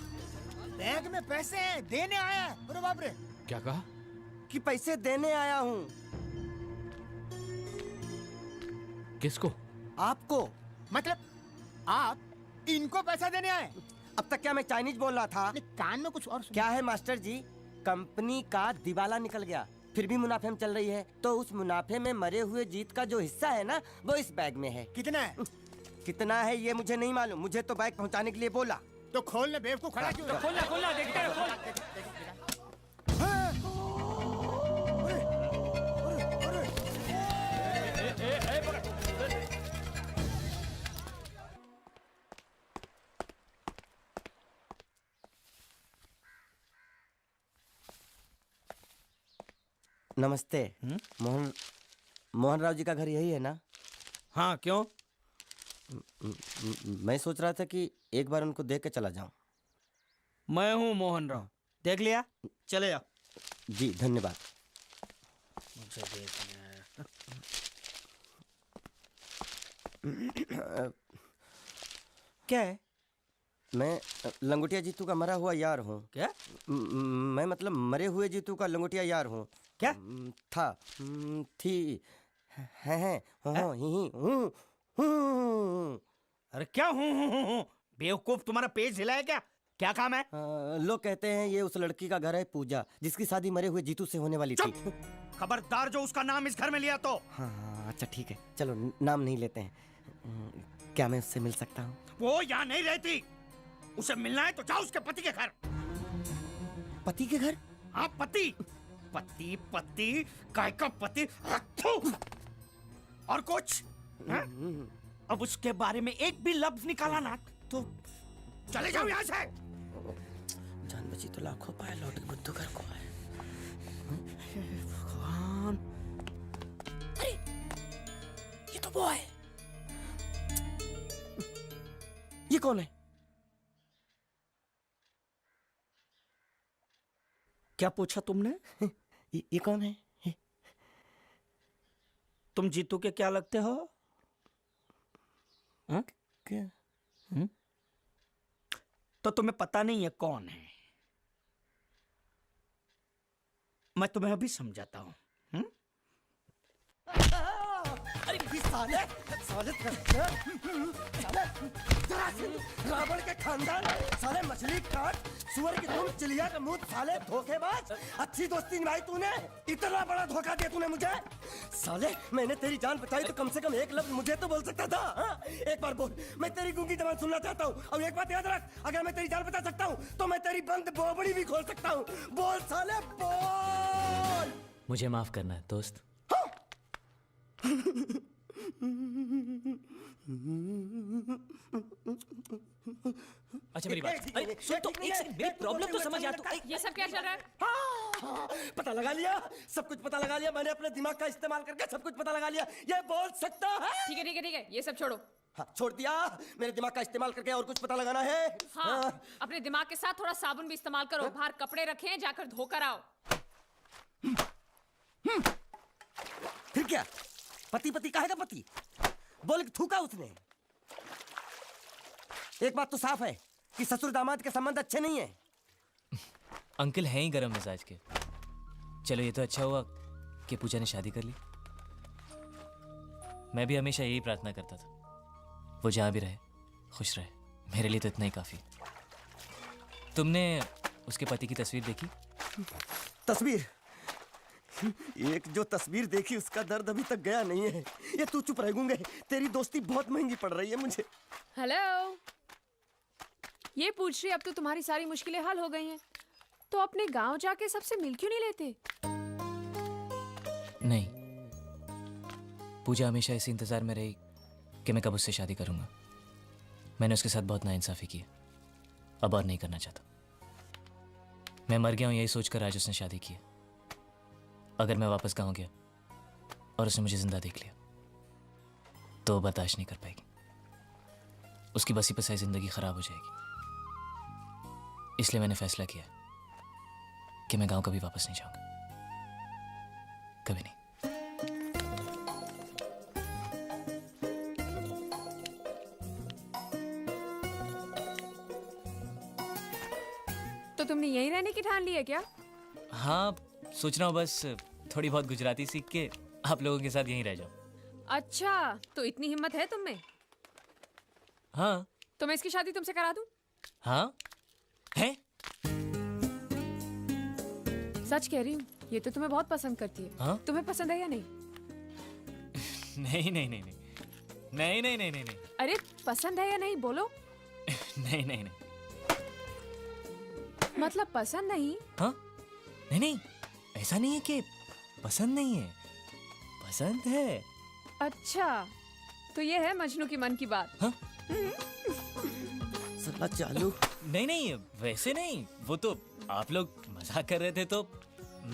बैग में पैसे हैं? देने आया? अरे बाप रे। क्या कहा? कि पैसे देने आया हूँ। किसको? आपको। मतलब आप इनको पैसा देने आए? अब तक क्या मैं चाइनीज बोल रहा था? कान में कुछ और क्या है मास्टर जी, कंपनी का दिवाला निकल गया, फिर भी मुनाफे में चल रही है, तो उस मुनाफे में मरे हुए जीत का जो हिस्सा है ना, वो इस बैग में है। कितना है? कितना है ये मुझे नहीं मालूम, मुझे तो बैग पहुंचाने के लिए बोला। तो खोल ले, बेवकूफ खड़ा क्यों है? खोलना खोलना देखते हैं खोल। नमस्ते। मोहन राव जी का घर यही है ना? हाँ क्यों? मैं सोच रहा था कि एक बार उनको देख के चला जाऊं। मैं हूँ मोहन राव, देख लिया, चले आओ। जी धन्यवाद। मुझे देखना है। क्या है? मैं लंगोटिया जीतू का मरा हुआ यार हूँ। क्या? मैं मतलब मरे हुए जीतू का लंगोटिया यार हूँ। क्या? था, थी, है, हूँ। अरे क्या हूँ? बेवकूफ, तुम्हारा पेट हिला है क्या? क्या काम है? लोग कहते हैं ये उस लड़की का घर है पूजा, जिसकी शादी मरे हुए जीतू से होने वाली थी। खबरदार जो उसका नाम इस घर में लिया तो। हाँ अच्छा ठीक है, चलो नाम नहीं लेते हैं। क्या मैं उससे मिल सकता हूँ? वो यहाँ नहीं रहती, उसे मिलना है तो जाओ उसके पति के घर। पति के घर? हाँ पति, पति पति काय का पति। और कुछ है? अब उसके बारे में एक भी लफ्ज निकाला ना तो चले जाओ यहाँ से। जान बची तो लाखों पाए, लौट के बुद्धू घर को आए। भगवान, अरे ये तो वो है। ये कौन है? क्या पूछा तुमने? ये कौन है? तुम जीतू के क्या लगते हो? हा? क्या? तो तुम्हें पता नहीं है कौन है? मैं तुम्हें अभी समझाता हूं। अरे साले साले रावण के खानदान, साले मछली काट, सुअर की तुम, चिड़िया का मुंह, साले धोखेबाज। अच्छी दोस्ती निभाई तूने, इतना बड़ा धोखा दिया तूने मुझे। साले मैंने तेरी जान बचाई तो कम से कम एक लफ्ज मुझे तो बोल सकता था। हाँ? एक बार बोल, मैं तेरी गूंगी जबान सुनना चाहता हूँ। और एक बात याद रख, अगर मैं तेरी जान बचा सकता हूँ तो मैं तेरी बंद बोबड़ी भी खोल सकता हूँ। बोल साले बोल। मुझे माफ करना है दोस्त। अच्छा मेरी बात, अरे सुन तो, एक सेकंड, मेरी प्रॉब्लम तो समझ आ। तो ये सब क्या चल रहा है? हाँ, पता लगा लिया, सब कुछ पता लगा लिया। मैंने अपने दिमाग का इस्तेमाल करके सब कुछ पता लगा लिया। ये बोल सकता है? ठीक है ठीक है ठीक है, ये सब छोड़ो। हाँ, छोड़ दिया। मेरे दिमाग का इस्तेमाल करके और कुछ पता लगाना है? हाँ, अपने दिमाग के साथ थोड़ा साबुन भी इस्तेमाल करो। बाहर कपड़े रखे हैं, जाकर धोकर आओ। फिर क्या? पति पति काहे का पति? बोल के थूका उसने। एक बात तो साफ है कि ससुर दामाद के संबंध अच्छे नहीं है। अंकल हैं ही गरम मिजाज के। चलो ये तो अच्छा हुआ कि पूजा ने शादी कर ली। मैं भी हमेशा यही प्रार्थना करता था, वो जहाँ भी रहे खुश रहे। मेरे लिए तो इतना ही काफी। तुमने उसके पति की तस्वीर देखी? तस्वीर? एक जो तस्वीर देखी उसका दर्द अभी तक गया नहीं है। ये तू चुप रह गूंगे, तेरी दोस्ती बहुत महंगी पड़ रही है मुझे। हेलो, ये पूछ रही अब तो तुम्हारी सारी मुश्किलें हल हो गई हैं, तो अपने गांव जाके सबसे मिल क्यों नहीं लेते? नहीं, पूजा हमेशा इसी इंतजार में रही कि मैं कब उससे शादी करूंगा। मैंने उसके साथ बहुत नाइंसाफी की, अब और नहीं करना चाहता। मैं मर गया हूं यही सोचकर आज उसने शादी की है। अगर मैं वापस गांव गया और उसने मुझे जिंदा देख लिया तो बर्दाश्त नहीं कर पाएगी। उसकी बसी बसाई जिंदगी खराब हो जाएगी। इसलिए मैंने फैसला किया कि मैं गांव कभी वापस नहीं जाऊंगा, कभी नहीं। तो तुमने यहीं रहने की ठान ली है क्या? हाँ, सोच रहा हूँ बस थोड़ी बहुत गुजराती सीख के आप लोगों के साथ यहीं रह जाऊं। अच्छा, तो इतनी हिम्मत है तुम में? हाँ। तो मैं इसकी शादी तुमसे करा दूं? हाँ है? सच कह रही हूँ। ये तो तुम्हें बहुत पसंद करती है। हाँ? तुम्हें पसंद है या नहीं? नहीं नहीं नहीं नहीं नहीं नहीं नहीं नहीं नहीं अरे पसंद है या नहीं बोलो। नहीं नहीं नहीं मतलब पसंद नहीं? हाँ नहीं नहीं ऐसा नहीं है कि पसंद नहीं है, पसंद है। अच्छा तो ये है मजनू की मन की बात। हाँ? साला चालू। नहीं नहीं वैसे नहीं, वो तो आप लोग मजाक कर रहे थे तो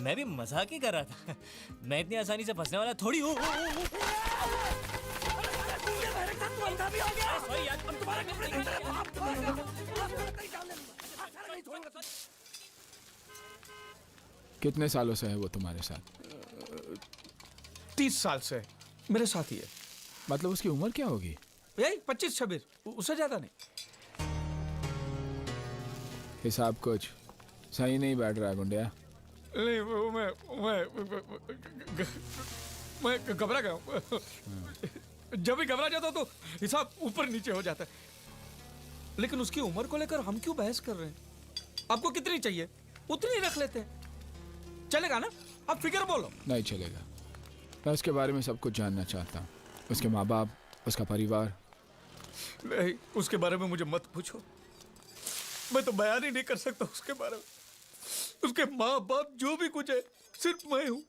मैं भी मजाक ही कर रहा था। मैं इतनी आसानी से फंसने वाला थोड़ी हूँ। कितने सालों से है वो तुम्हारे साथ? 30 साल से मेरे साथ ही है। मतलब उसकी उम्र क्या होगी? यही 25-26, उससे ज्यादा नहीं। हिसाब कुछ सही नहीं बैठ रहा है गुंडिया। नहीं मैं घबरा गया हूँ। जब भी घबरा जाता हूँ तो हिसाब ऊपर नीचे हो जाता है। लेकिन उसकी उम्र को लेकर हम क्यों बहस कर रहे हैं? आपको कितनी चाहिए उतनी ही रख लेते हैं, चलेगा ना? आप फिक्र बोलो। नहीं चलेगा, मैं उसके बारे में सब कुछ जानना चाहता हूँ। उसके माँ बाप, उसका परिवार। नहीं उसके बारे में मुझे मत पूछो, मैं तो बयान ही नहीं कर सकता उसके बारे में। उसके माँ बाप जो भी कुछ है सिर्फ मैं हूँ।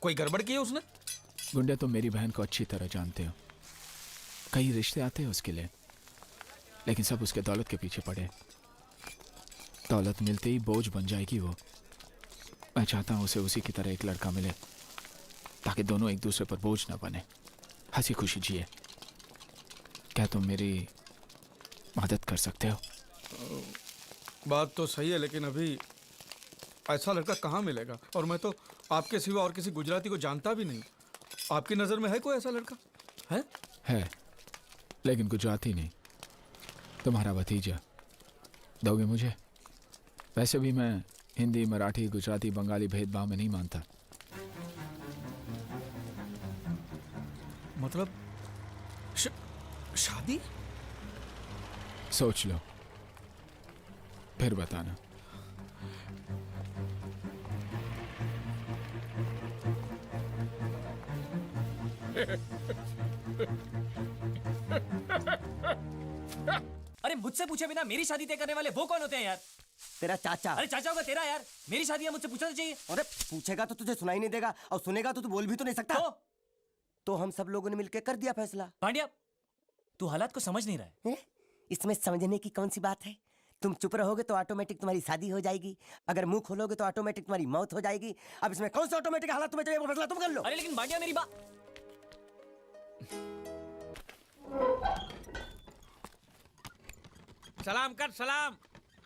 कोई गड़बड़ की है उसने? गुंडे तो मेरी बहन को अच्छी तरह जानते हो। कई रिश्ते आते हैं उसके लिए, लेकिन सब उसके दौलत के पीछे पड़े। दौलत मिलते ही बोझ बन जाएगी वो। मैं चाहता हूँ उसे उसी की तरह एक लड़का मिले, ताकि दोनों एक दूसरे पर बोझ ना बने, हंसी खुशी जिए। क्या तुम मेरी मदद कर सकते हो? बात तो सही है, लेकिन अभी ऐसा लड़का कहाँ मिलेगा? और मैं तो आपके सिवा और किसी गुजराती को जानता भी नहीं। आपकी नज़र में है कोई ऐसा लड़का? है लेकिन गुजराती नहीं। तुम्हारा भतीजा दोगे मुझे? वैसे भी मैं हिंदी, मराठी, गुजराती, बंगाली भेदभाव में नहीं मानता। मतलब शादी? सोच लो फिर बताना। अरे मुझसे पूछे बिना मेरी शादी तय करने वाले वो कौन होते हैं यार? तेरा चाचा। अरे चाचा होगा तेरा यार, मेरी शादी है मुझसे पूछना तो चाहिए। अरे पूछेगा तो तुझे सुनाई नहीं देगा, और सुनेगा तो तू बोल भी तो नहीं सकता। तो हम सब लोगों ने मिलकर कर दिया फैसला। पांड्या तू हालात को समझ नहीं रहा है। इसमें समझने की कौन सी बात है? तुम चुप रहोगे तो ऑटोमेटिक तुम्हारी शादी हो जाएगी, अगर मुंह खोलोगे तो ऑटोमेटिक तुम्हारी मौत हो जाएगी। अब इसमें कौन सा ऑटोमेटिक हालात तुम्हें चाहिए वो फैसला तुम कर लो। अरे लेकिन पांड्या मेरी बात। सलाम कर सलाम।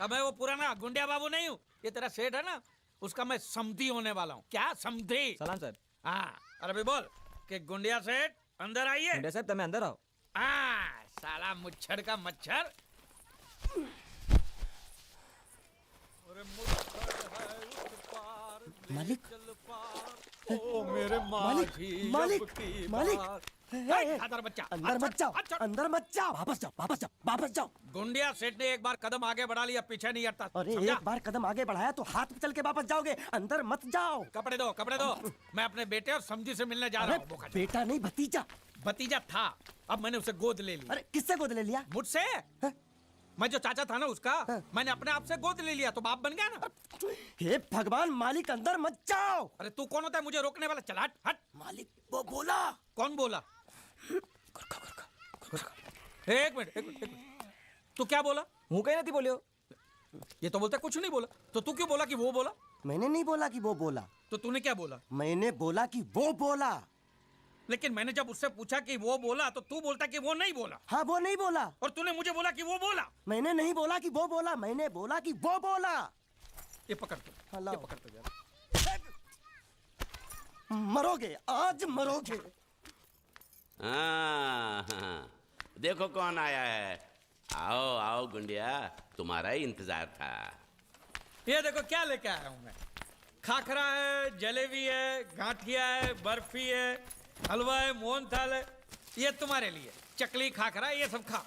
अब मैं वो पुराना गुंडिया बाबू नहीं हूँ, ये तेरा सेठ है ना, उसका मैं समधी होने वाला हूँ। क्या समधी? सलाम सर। हाँ अरे अभी बोल कि गुंडिया सेठ अंदर आइए। गुंडिया साहब तमे अंदर आओ। साला मुच्छर का मच्छर। मालिक, ओ मेरे मालिक, मालिक, मालिक, बच्चा अंदर मत जाओ, अंदर मत जाओ, वापस जाओ, वापस जाओ, वापस जाओ। गुंडिया सेठ ने एक बार कदम आगे बढ़ा लिया, पीछे नहीं हटता। अरे एक बार कदम आगे बढ़ाया तो हाथ पे चल के वापस जाओगे, अंदर मत जाओ। कपड़े दो, कपड़े दो। मैं अपने बेटे और समझी से मिलने जा रहा हूँ। बेटा नहीं भतीजा। भतीजा था, अब मैंने उसे गोद ले लिया। अरे किससे गोद ले लिया? मुझसे। मैं जो चाचा था ना उसका, मैंने अपने आप से गोद ले लिया तो बाप बन गया ना। हे भगवान, मालिक अंदर मत जाओ। अरे तू कौन होता है मुझे रोकने वाला? चल हट हट। मालिक वो बोला। कौन बोला? एक मिनट, एक मिनट। तू क्या बोला? हूँ कहीं नहीं बोलियो। ये तो बोलता कुछ नहीं बोला, तो तू क्यों बोला कि वो बोला? मैंने नहीं बोला कि वो बोला। तो तूने क्या बोला? मैंने बोला कि वो बोला। लेकिन मैंने जब उससे पूछा कि वो बोला तो तू बोलता कि वो नहीं बोला। हाँ वो नहीं बोला। और तूने मुझे बोला कि वो बोला। मैंने नहीं बोला कि वो बोला, मैंने बोला कि वो बोला। ये पकड़ तो, ये पकड़ तो यार। मरोगे, आज मरोगे। हाँ, देखो कौन आया है। आओ आओ गुंडिया, तुम्हारा ही इंतजार था। ये देखो क्या लेके आया हूं मैं। खाखरा है, जलेबी है, गांठिया है, बर्फी है, हलवा है, मोहनथाल है। ये तुम्हारे लिए चकली, खाखरा, ये सब खा।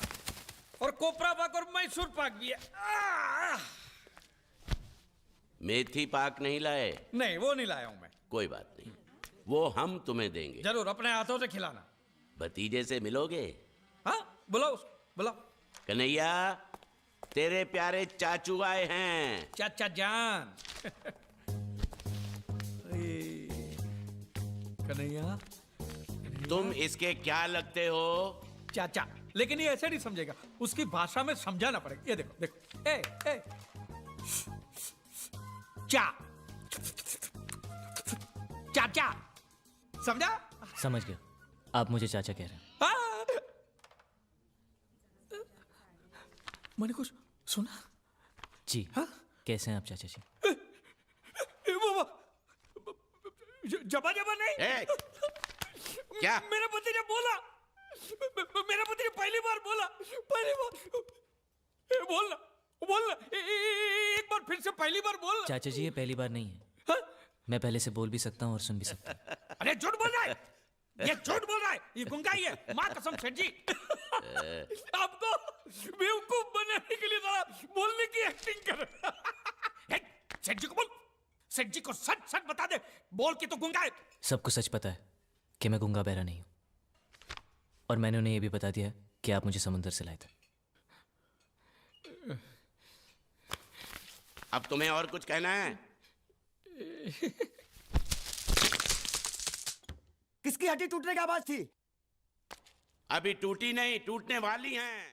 और कोपरा पाक और मैसूर पाक भी है। मेथी पाक नहीं लाए? नहीं, वो नहीं लाया हूं मैं। कोई बात नहीं, वो हम तुम्हें देंगे। जरूर, अपने हाथों से खिलाना। भतीजे से मिलोगे? हाँ, बुलाओ बुलाओ। कन्हैया, तेरे प्यारे चाचू आए हैं। चाचा जान। कन्हैया, तुम इसके क्या लगते हो? चाचा। लेकिन ये ऐसे नहीं समझेगा, उसकी भाषा में समझाना पड़ेगा। ये देखो देखो, ए चा चाचा, समझा? समझ गया, आप मुझे चाचा कह रहे हैं। हाँ। मैंने कुछ सुना? जी। हाँ? कैसे हैं आप चाचा जी? जबा जबा नहीं। क्या? मेरे पति ने बोला, मेरे पति ने पहली बार बोला, पहली बार बोलना बोलना, एक बार फिर से पहली बार बोलना। चाचा जी, ये पहली बार नहीं है। हाँ? मैं पहले से बोल भी सकता हूँ और सुन भी सकता हूँ। अरे झूठ बोल रहा है, ये झूठ बोल रहा है, ये गुंगा ही है। माँ कसम सेठ जी, आपको बेवकूफ बनाने के लिए जरा बोलने की एक्टिंग कर। सेठ जी को बोल, सेठ जी को सच सच बता दे, बोल के तो गुंगा है। सबको सच पता है कि मैं गूंगा बहरा नहीं हूँ, और मैंने उन्हें यह भी बता दिया कि आप मुझे समुद्र से लाए थे। अब तुम्हें और कुछ कहना है? किसकी हड्डी टूटने की आवाज थी? अभी टूटी नहीं, टूटने वाली हैं।